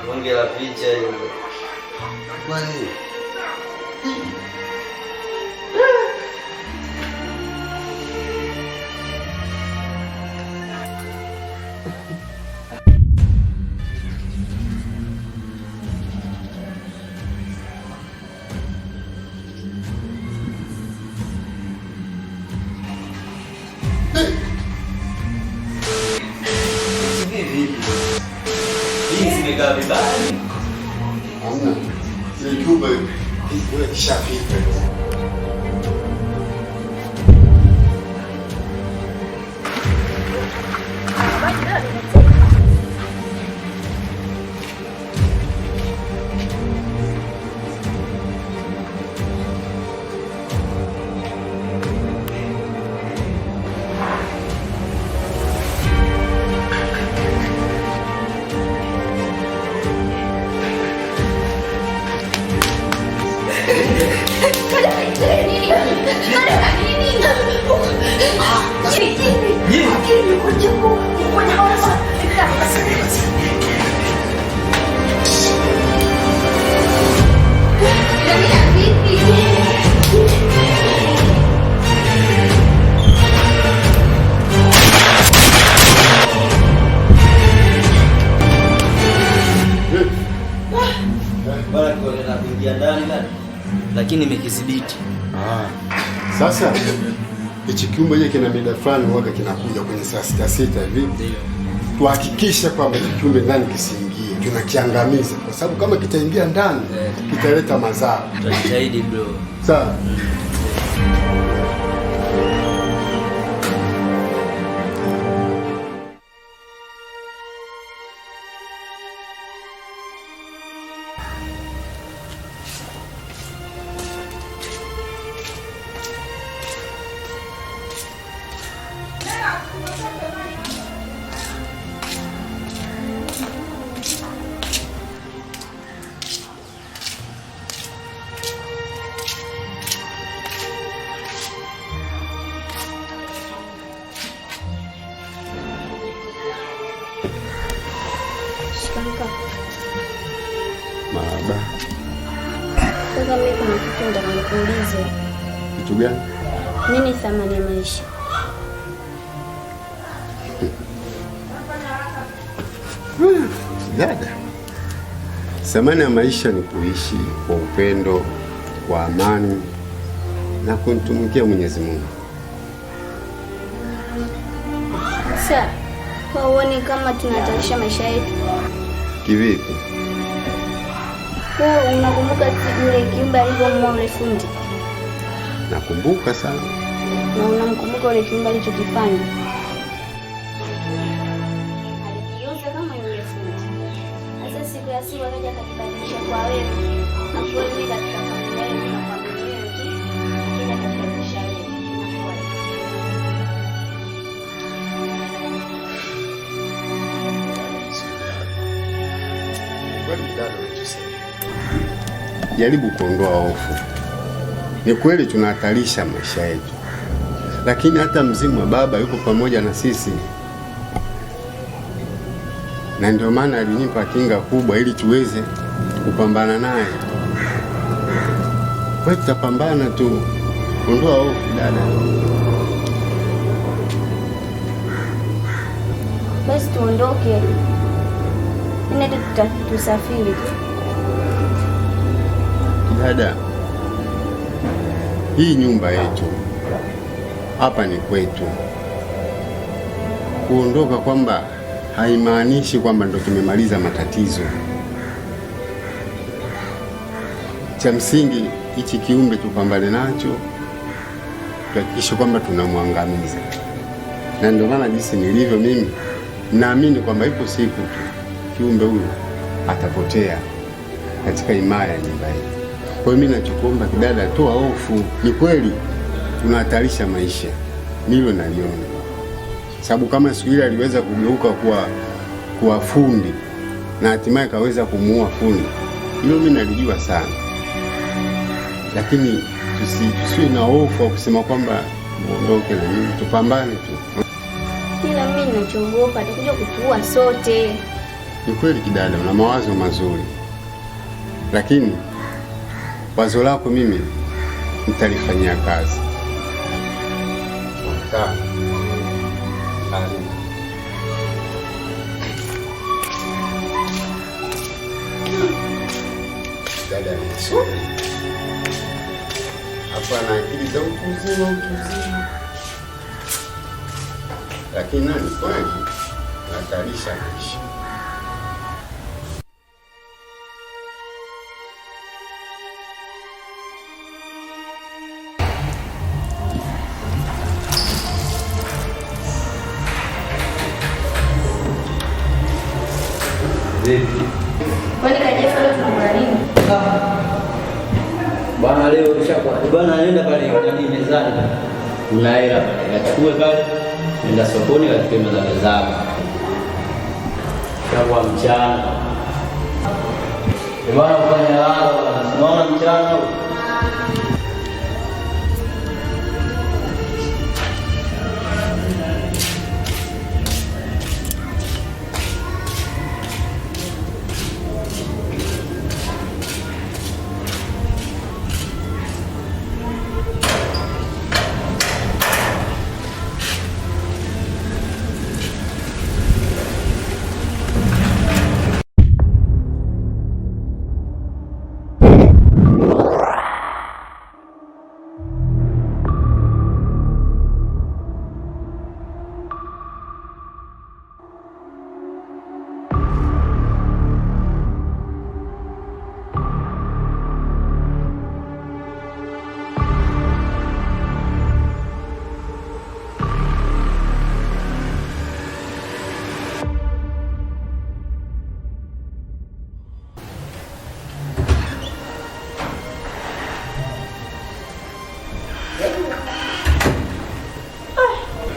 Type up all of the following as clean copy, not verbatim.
Bonge la picha hiyo. Kwani hamna YouTube ile kishapita. Lakini nimekidhibiti. Sasa hichi kiumbe hiki kina mida fulani waka kinakuja kwenye saa 6 hivi. Tuhakikishe kwamba hichi kiumbe ndani kisiingie, tunakiangamiza kwa sababu kama kitaingia ndani kitaleta madhara. Tutajitahidi bro. Sawa. Marahaba. Sasa mimi kuna kitu nataka nikuulize. Kitu gani? Nini thamani ya maisha? Dada, thamani ya maisha ni kuishi kwa upendo, kwa amani na kumtumikia Mwenyezi Mungu. Sasa, kwa uone kama tunatarisha maisha yetu. Kivipi? Kwa unakumbuka yule kiumbe alivyomuua yule fundi? Nakumbuka sana. Na unamkumbuka yule kiumbe alichokifanya? Alikiuza kama yule fundi. Sasa siku ya siku akaja akakibadilisha kwa wewe. Na kueleza katika familia yetu na familia yetu. Kila katika maisha yetu. Jaribu kuondoa hofu. Ni kweli tunahatarisha maisha yetu, lakini hata mzimu wa baba yuko pamoja na sisi, na ndio maana alinipa kinga kubwa ili tuweze kupambana naye. Kwa hiyo tutapambana tu. Ondoa hofu dada. Basi tuondoke. Nenda tusafiri tu. Dada, hii nyumba yetu hapa ni kwetu. Kuondoka kwamba haimaanishi kwamba ndo tumemaliza matatizo. Cha msingi hichi kiumbe tupambane nacho, tuhakikishe kwamba tunamwangamiza. Na ndio maana jinsi nilivyo mimi naamini kwamba ipo siku tu kiumbe huyu atapotea katika himaya ya nyumba hii. Kwa hiyo mimi nachokuomba kidada, toa hofu. Ni kweli tunahatarisha maisha, nilo naliona, sababu kama siku ile aliweza kugeuka kuwa fundi na hatimaye kaweza kumuua fundi, hilo mimi nalijua sana, lakini tusiwe na hofu kusema kwamba muondoke na mimi, tupambane tu. Ila mimi ninachoogopa atakuja kutuua sote. Ni kweli kidada, una mawazo mazuri, lakini wazo lako mimi nitalifanyia kazi. Sawa. Dada ni mzuri. Hapa na akili za utu uzima. Lakini nani kwani natarisha maisha. Kwani kajefa leo kuna nini? Bwana leo kishakuwa. Bwana anaenda pale ndani mezani. Una hela pale. Achukue pale. Nenda sokoni katika meza zako. Kwa mchana. Bwana kufanya lala, unaona mchana.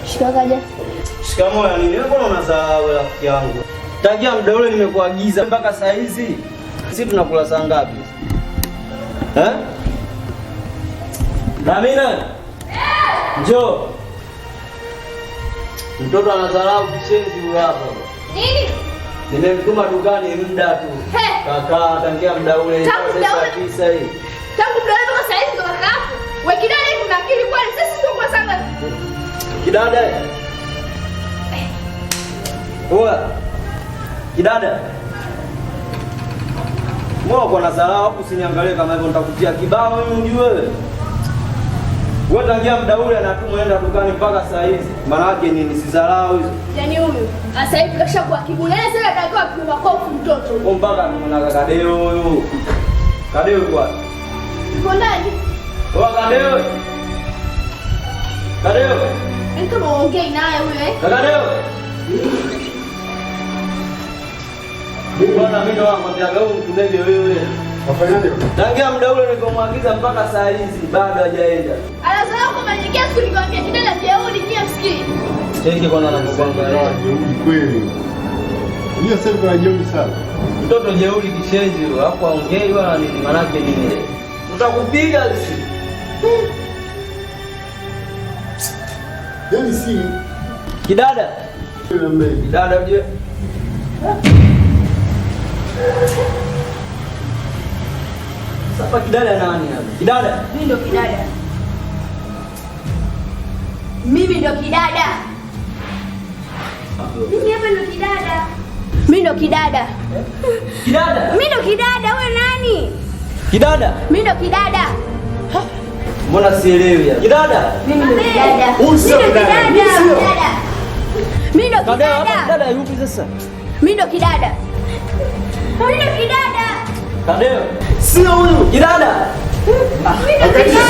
Shikamoo. Shikamoo ya nini? Mbona unasahau rafiki yangu? Tangia muda ule nimekuagiza mpaka saa hizi. Sisi tunakula saa ngapi? Damina. Njoo. Mtoto anadharau kishenzi huyu hapa. Nini? Nimemtuma dukani muda tu. Kaka tangia muda ule sasa hii. Tangu muda ule mpaka saa hizi ndo kaka hapo. Wewe kidada hivi na akili kwani sisi sio kwa sana. Kidada. Oa. Kidada. Mbona uko na dharau hapo, usiniangalie kama hivyo nitakutia kibao mimi ujue wewe. Wewe tangia muda ule anatumwa enda dukani mpaka saa hizi. Maana yake nini sidharau hizo? Yaani huyu sasa hivi kashakuwa kibulele sasa atakiwa kupima kwa mtoto huyu. Mpaka mna Kadeo huyu. Kadeo kwa. Uko ndani? Oa Kadeo. Kadeo. Niko muongei naye huyu Kadeo. Bwana mimi ndo nakwambia wewe mtulege wewe. Wafanyaje? Tangia muda ule nilipomwagiza mpaka saa hizi bado hajaenda. Anasema kwamba nikia siku nikwambia kidada jeuri kia msikii. Cheki kwanza anakukwambia leo. Jeuri kweli. Ndio sasa kuna jeuri sana. Mtoto jeuri kishenzi huyo, hapo aongei wala nini, maana yake nini? Tutakupiga sisi. Yaani si Kidada. Kidada uje. Sasa kidada nani hapa? Kidada? Mimi ndo kidada. Mimi ndo kidada. Mimi hapa ndo kidada. Mimi ndo kidada. Kidada? Mimi ndo kidada, wewe nani? Kidada? Mimi ndo kidada. Mbona sielewi hapa? Kidada? Mimi ndo kidada. Usio kidada. Mimi ndo kidada. Kidada yupi sasa? Mimi ndo kidada. Mimi ndo kidada. Kadeo. Sio huyu. Kidada. Mimi ndo kidada.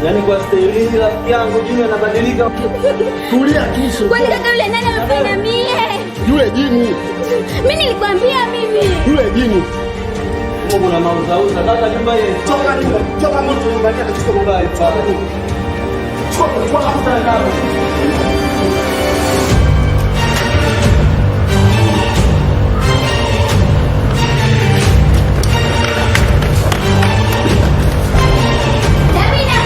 Yaani kwa staili rafiki yangu jini anabadilika. Tulia kisha. Kwani kaka yule nani amefanya mie? Yule jini. Mimi nilikwambia mimi. Yule jini. Mungu na mauzauza kaka nyumba ile. Toka nyumba. Toka moto nyumbani atachukua mbaya. Chukua kaka. Damina.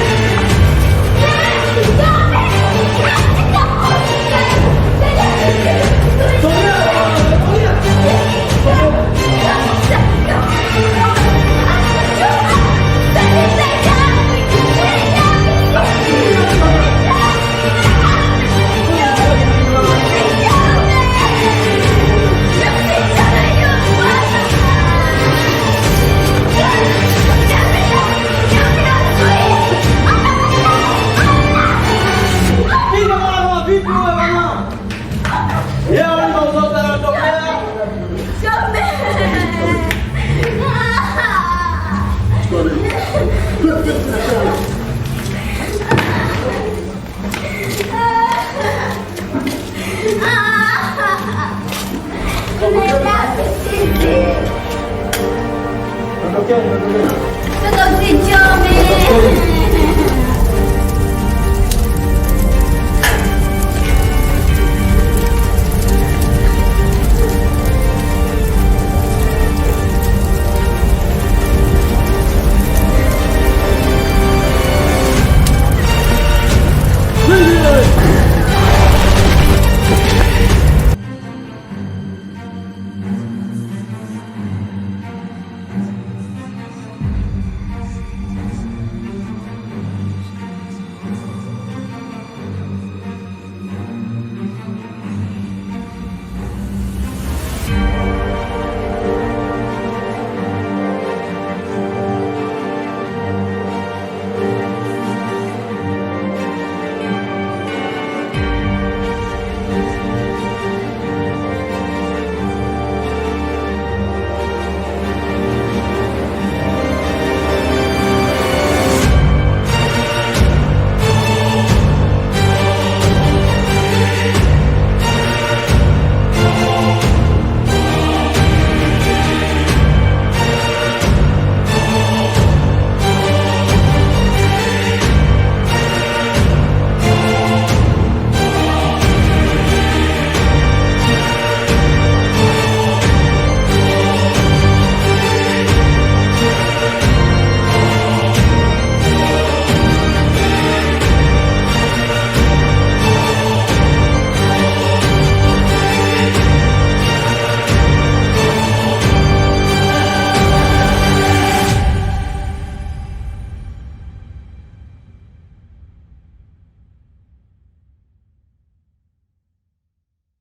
这个睡觉。